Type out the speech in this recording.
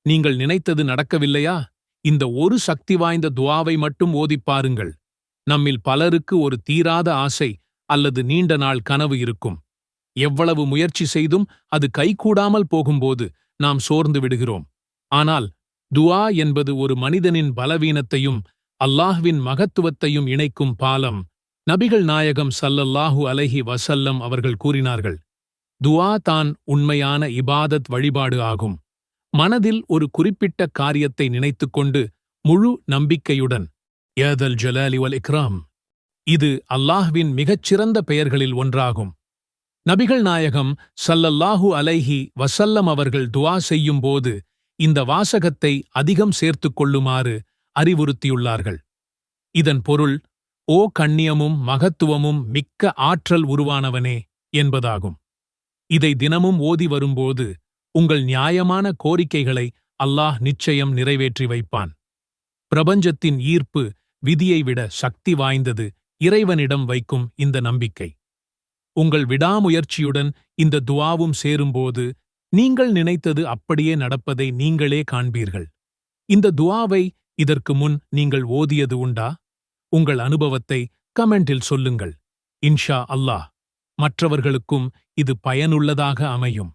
நீங்கள் நினைத்தது நடக்கவில்லையா? இந்த ஒரு சக்தி வாய்ந்த துஆவை மட்டும் ஓதிப் பாருங்கள். நம்மில் பலருக்கு ஒரு தீராத ஆசை அல்லது நீண்ட நாள் கனவு இருக்கும். எவ்வளவு முயற்சி செய்தும் அது கைகூடாமல் போகும்போது நாம் சோர்ந்து விடுகிறோம். ஆனால் துஆ என்பது ஒரு மனிதனின் பலவீனத்தையும் அல்லாஹ்வின் மகத்துவத்தையும் இணைக்கும் பாலம். நபிகள் நாயகம் ஸல்லல்லாஹு அலைஹி வஸல்லம் அவர்கள் கூறினார்கள், துஆ தான் உண்மையான இபாதத் வழிபாடு ஆகும். மனதில் ஒரு குறிப்பிட்ட காரியத்தை நினைத்துக்கொண்டு முழு நம்பிக்கையுடன் யதல் ஜலாலி வல் இக்ராம், இது அல்லாஹ்வின் மிகச்சிறந்த பெயர்களில் ஒன்றாகும். நபிகள் நாயகம் ஸல்லல்லாஹு அலைஹி வஸல்லம் அவர்கள் துஆ செய்யும்போது இந்த வாசகத்தை அதிகம் சேர்த்துக் கொள்ளுமாறு அறிவுறுத்தியுள்ளார்கள். இதன் பொருள், ஓ கண்ணியமும் மகத்துவமும் மிக்க ஆற்றல் உருவானவனே என்பதாகும். இதை தினமும் ஓதி வரும்போது உங்கள் நியாயமான கோரிக்கைகளை அல்லாஹ் நிச்சயம் நிறைவேற்றி வைப்பான். பிரபஞ்சத்தின் ஈர்ப்பு விதியை விட சக்தி வாய்ந்தது இறைவனிடம் வைக்கும் இந்த நம்பிக்கை. உங்கள் விடாமுயற்சியுடன் இந்த துஆவும் சேரும்போது நீங்கள் நினைத்தது அப்படியே நடப்பதை நீங்களே காண்பீர்கள். இந்த துஆவை இதற்கு முன் நீங்கள் ஓதியது உண்டா? உங்கள் அனுபவத்தை கமெண்டில் சொல்லுங்கள். இன்ஷா அல்லாஹ் மற்றவர்களுக்கும் இது பயனுள்ளதாக அமையும்.